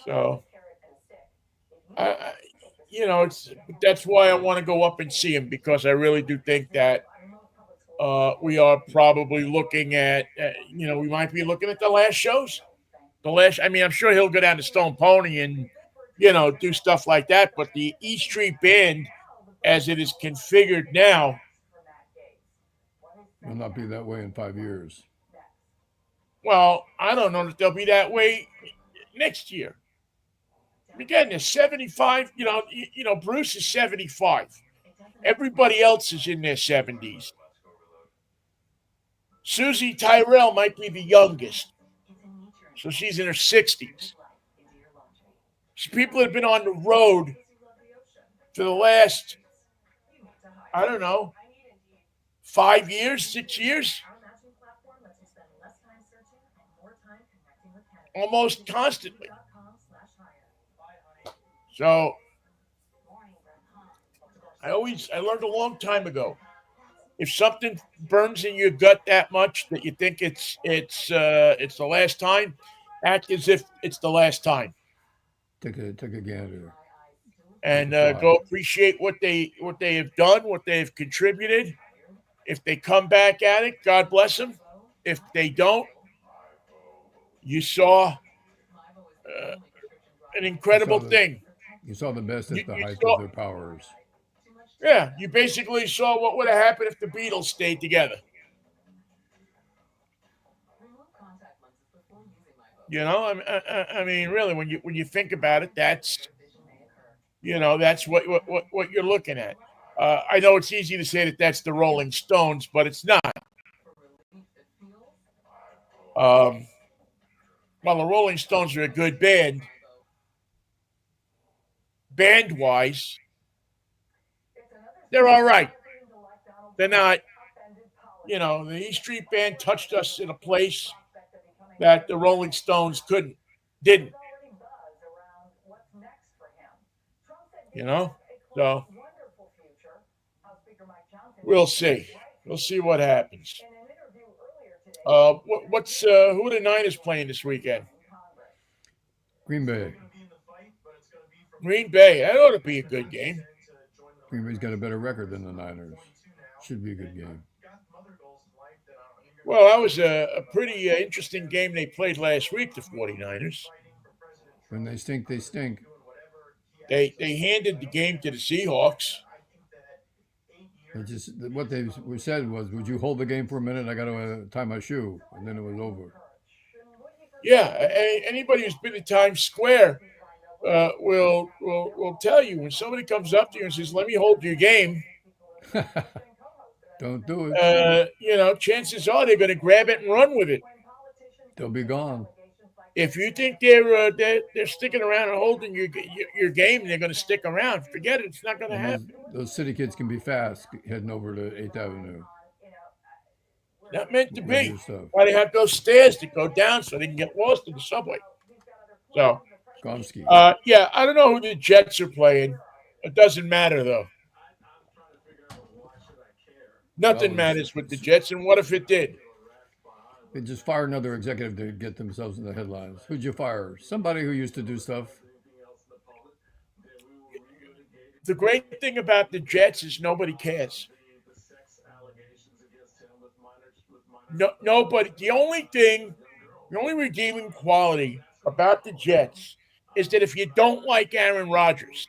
So, I it's that's why I want to go up and see him because I really do think that we are probably looking at, we might be looking at the last shows. The last, I mean, I'm sure he'll go down to Stone Pony and, do stuff like that. But the E Street Band, as it is configured now, Will not be that way in 5 years. well, I don't know that they'll be that way next year. Again, they're 75. Bruce is 75. Everybody else is in their 70s. Susie Tyrell might be the youngest, so she's in her 60s. So people have been on the road for the last, I don't know, 5 years, 6 years, almost constantly. So I learned a long time ago. If something burns in your gut that much that you think it's the last time, act as if it's the last time, Take a gander. Take and a fly. go appreciate what they have done, what they have contributed. If they come back at it, God bless them. If they don't, you saw an You saw incredible the thing. you saw the best You, at the you height of saw their powers. Yeah, you basically saw what would have happened if the Beatles stayed together. I mean, really, when you think about it, that's what you're looking at. I know it's easy to say that that's the Rolling Stones, but it's not. Um, while the Rolling Stones are a good band wise, they're all right. They're not. The E Street Band touched us in a place that the Rolling Stones didn't. You know, so we'll see. We'll see what happens. Who are the Niners playing this weekend? Green Bay. Green Bay. That ought to be a good game. Green Bay's got a better record than the Niners. Should be a good game. Well, that was a pretty interesting game they played last week, the 49ers. When they stink, they stink. They handed the game to the Seahawks. What they said was, "Would you hold the game for a minute? I got to tie my shoe," and then it was over. Yeah, anybody who's been to Times Square will tell you when somebody comes up to you and says, "Let me hold your game." Don't do it. Chances are they're going to grab it and run with it. They'll be gone. If you think they're sticking around and holding your game, and they're going to stick around, forget it. It's not going to happen. Those city kids can be fast heading over to 8th Avenue. Not meant to be. Why they have those stairs to go down so they can get lost in the subway. So, Gonski. Yeah, I don't know who the Jets are playing. It doesn't matter though. Nothing matters with the Jets, and what if it did? They just fired another executive to get themselves in the headlines. Who'd you fire? Somebody who used to do stuff. The great thing about the Jets is nobody cares. No, nobody. The only redeeming quality about the Jets is that if you don't like Aaron Rodgers,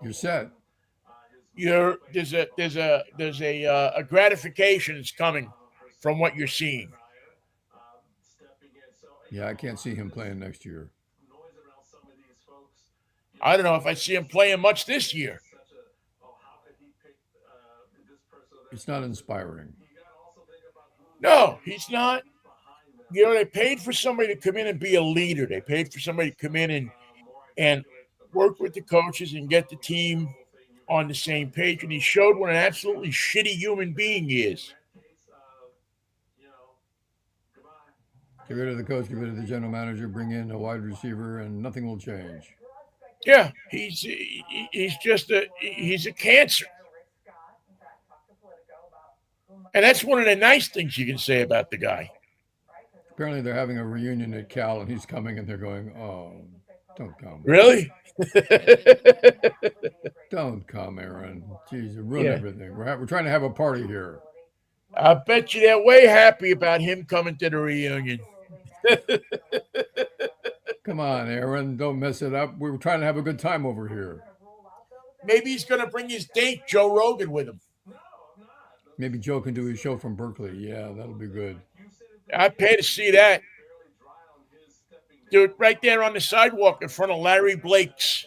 you're set. There's a gratification that's coming from what you're seeing. Yeah, I can't see him playing next year. I don't know if I see him playing much this year. It's not inspiring. No, he's not. They paid for somebody to come in and be a leader. They paid for somebody to come in and work with the coaches and get the team on the same page. And he showed what an absolutely shitty human being he is. Get rid of the coach, get rid of the general manager, bring in a wide receiver, and nothing will change. Yeah, he's a cancer. And that's one of the nice things you can say about the guy. Apparently they're having a reunion at Cal, and he's coming, and they're going, "Oh, don't come." Really? Don't come, Aaron. Jeez, you ruin everything. We're trying to have a party here. I bet you they're way happy about him coming to the reunion. Come on, Aaron. Don't mess it up. We were trying to have a good time over here. Maybe he's going to bring his date, Joe Rogan, with him. Maybe Joe can do his show from Berkeley. Yeah, that'll be good. I'd pay to see that. Do it right there on the sidewalk in front of Larry Blake's.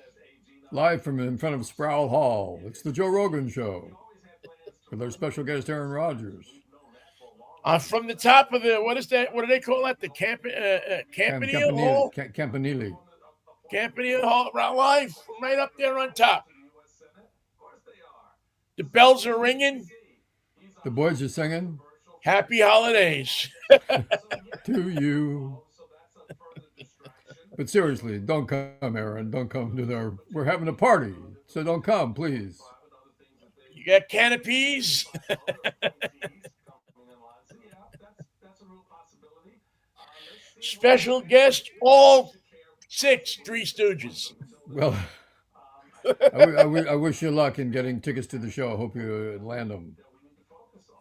Live from in front of Sproul Hall. It's the Joe Rogan Show. With our special guest, Aaron Rodgers. From the top of the, what is that? What do they call that? The Campanile Hall? Campanile. Campanile Hall, live right up there on top. The bells are ringing. The boys are singing. Happy holidays. To you. But seriously, don't come, Aaron. Don't come to their. We're having a party, so don't come, please. You got canopies? Special guest, all 6 Three Stooges. Well, I wish you luck in getting tickets to the show. I hope you land them.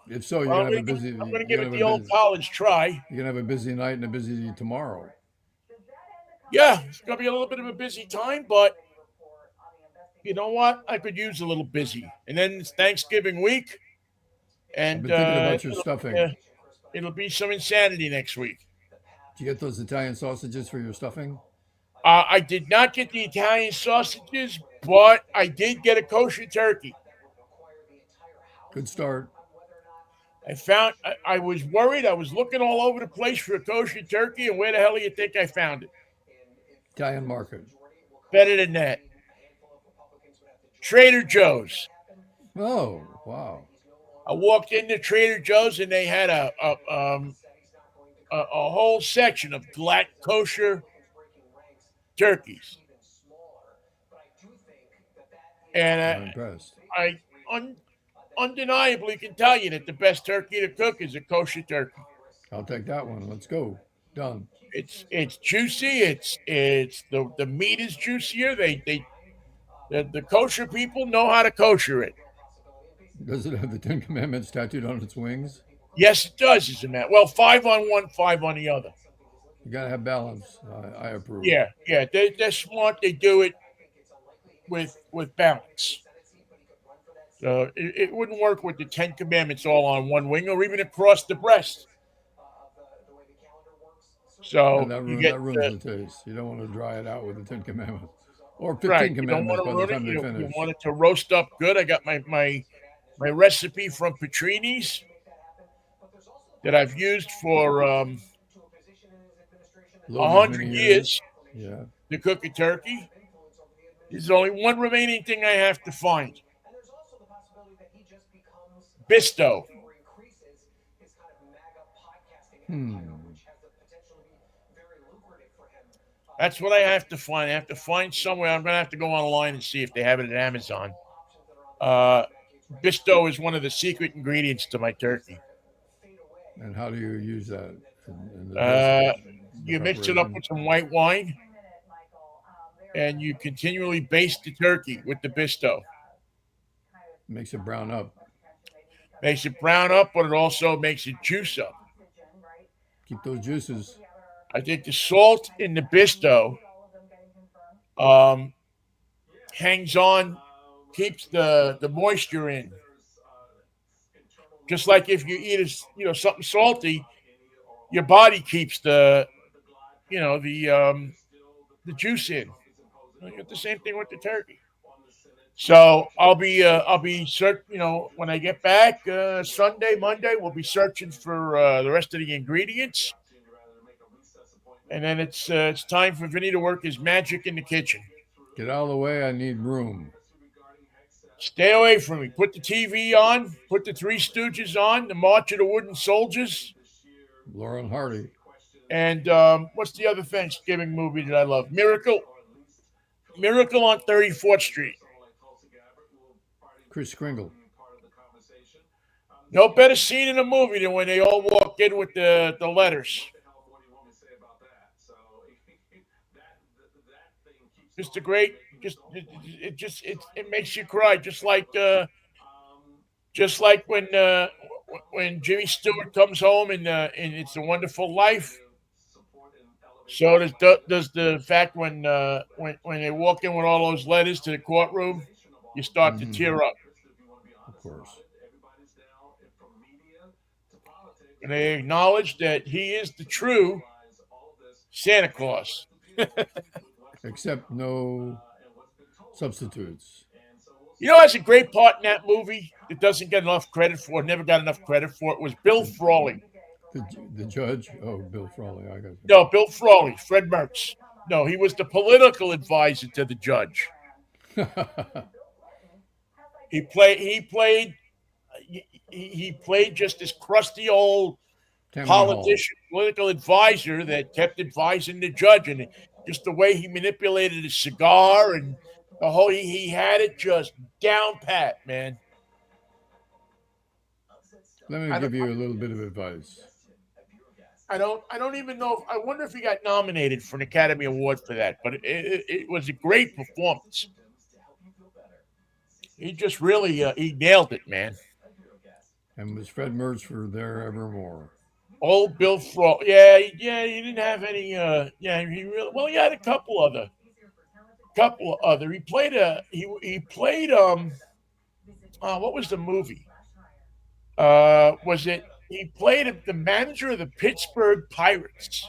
If so, you're going to have a busy... I'm going to give it the old college try. You're going to have a busy night and a busy tomorrow. Yeah, it's going to be a little bit of a busy time, but you know what? I could use a little busy. And then it's Thanksgiving week, I've and been thinking about your stuffing. it'll be some insanity next week. Did you get those Italian sausages for your stuffing? I did not get the Italian sausages, but I did get a kosher turkey. Good start. I was worried. I was looking all over the place for a kosher turkey, and where the hell do you think I found it? Italian market. Better than that. Trader Joe's. Oh, wow. I walked into Trader Joe's and they had a whole section of glatt kosher turkeys, and I'm impressed. I un, undeniably can tell you that the best turkey to cook is a kosher turkey. I'll take that one. Let's go. Done. It's juicy. It's the meat is juicier. The kosher people know how to kosher it. Does it have the Ten Commandments tattooed on its wings? Yes, it does. As a matter. Well, five on one, five on the other. You gotta have balance. I approve. Yeah. They're smart. They do it with balance. So it wouldn't work with the Ten Commandments all on one wing or even across the breast. And So that, you that get ruins the taste. You don't want to dry it out with the Ten Commandments. Or right. 15 You don't Commandments want by to the ruin it. time they You finish. want it to roast up good. I got my recipe from Petrini's that I've used for 100 Many years years. Yeah. to cook a turkey. There's only one remaining thing I have to find. Bisto. Hmm. That's what I have to find. I have to find somewhere. I'm going to have to go online and see if they have it at Amazon. Uh, Bisto is one of the secret ingredients to my turkey. And how do you use that in the Uh, dressing, the you mix it up preparation? with some white wine, and you continually baste the turkey with the Bisto. Makes it brown up. Makes it brown up, but it also makes it juice up. Keep those juices. I think the salt in the Bisto um, hangs on, keeps the moisture in. Just like if you eat something salty, your body keeps you know the juice in. You get the same thing with the turkey. So I'll be when I get back Sunday, Monday, we'll be searching for the rest of the ingredients, and then it's time for Vinny to work his magic in the kitchen. Get out of the way. I need room. Stay away from me. Put the TV on. Put the Three Stooges on. The March of the Wooden Soldiers. Laurel and Hardy. And what's the other Thanksgiving movie that I love? Miracle on 34th Street. Chris Kringle. No better scene in a movie than when they all walk in with the letters. Just a great, it makes you cry, just like when Jimmy Stewart comes home in It's a Wonderful Life. So does the fact when they walk in with all those letters to the courtroom, you start to Mm-hmm. tear up, Of course. and they acknowledge that he is the true Santa Claus. Except no substitutes. You know, has a great part in that movie that doesn't get enough credit for, never got enough credit for it, was Bill The, Frawley. the judge. Oh, Bill Frawley. I got No, Bill Frawley, Fred Mertz. No, he was the political advisor to the judge. you. He played just this crusty old Tammany Hall. politician, political advisor that kept advising the judge, and just the way he manipulated his cigar and the whole he had it just down pat, man. Let me I don't give you a little bit of advice. I don't even know. I wonder if he got nominated for an Academy Award for that. But it was a great performance. He just really he nailed it, man. And was Fred Mertz for There Evermore. Old Bill Frawley. Yeah. He didn't have any. Yeah, he really. Well, he had a couple other. couple of other. He played what was the movie? Was it he played the manager of the Pittsburgh Pirates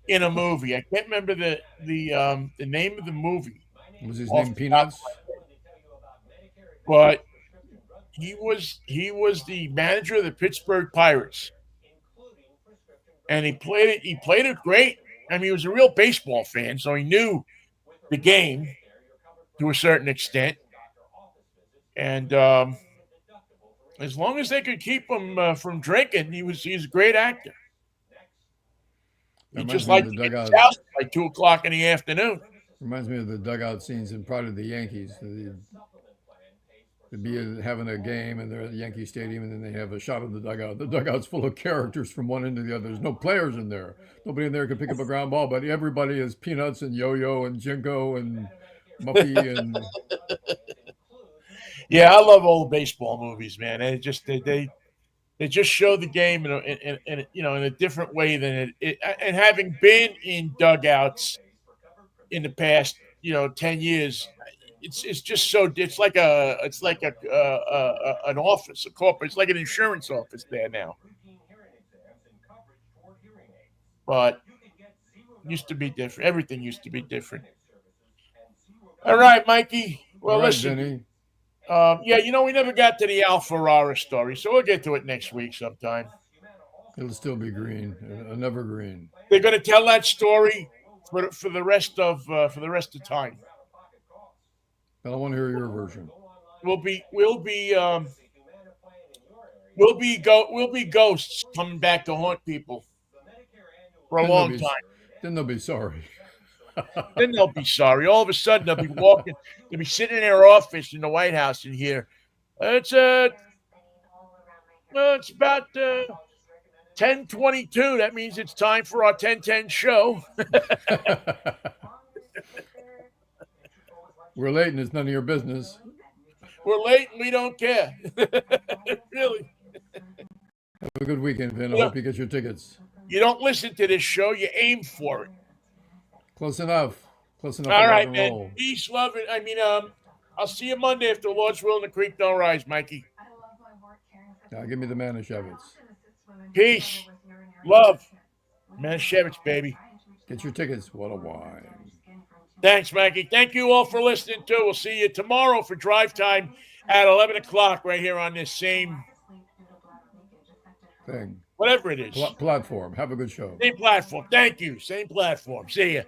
in a movie? I can't remember the name of the movie Was his off name the top, Peanuts? but he was the manager of the Pittsburgh Pirates, and he played it great. I mean, he was a real baseball fan, so he knew the game to a certain extent, and as long as they could keep him from drinking, he's a great actor. That He reminds just me of liked the to get his dugout. house by 2 o'clock in the afternoon. Reminds me of the dugout scenes in Pride of the Yankees. To be having a game and they're at Yankee Stadium, and then they have a shot of the dugout. The dugout's full of characters from one end to the other. There's no players in there. Nobody in there can pick up a ground ball, but everybody is Peanuts and Yo-Yo and Jinko and Muffy and Yeah, I love all the baseball movies, man. And they just show the game in a different way than it. And having been in dugouts in the past 10 years, it's just so it's like an office, a corporate. It's like an insurance office there now. But used to be different. Everything used to be different. All right, Mikey. all Well, right, listen. Vinny. Yeah, we never got to the Al Ferrara story, so we'll get to it next week sometime. It'll still be green, an evergreen. They're going to tell that story for the rest of time. But I want to hear your version. We'll be we'll be we'll be ghosts coming back to haunt people for a Then they'll long be, time. then they'll be sorry. Then they'll be sorry. All of a sudden they'll be walking. They'll be sitting in their office in the White House and hear it's it's about 10:22. That means it's time for our 10:10 show. We're late and it's none of your business. We're late and we don't care. Really. Have a good weekend, Vin. I Yeah. hope you get your tickets. You don't listen to this show, you aim for it. Close enough. Close enough All to rock right, and man. roll. Peace, love, and I'll see you Monday if the Lord's will and the creek don't rise, Mikey. Give me the Manischewitz. Peace, love, Manischewitz, baby. Get your tickets. What a wine. Thanks, Mikey. Thank you all for listening, too. We'll see you tomorrow for drive time at 11 o'clock right here on this same Thing. whatever it is. Platform. Have a good show. Same platform. Thank you. Same platform. See ya.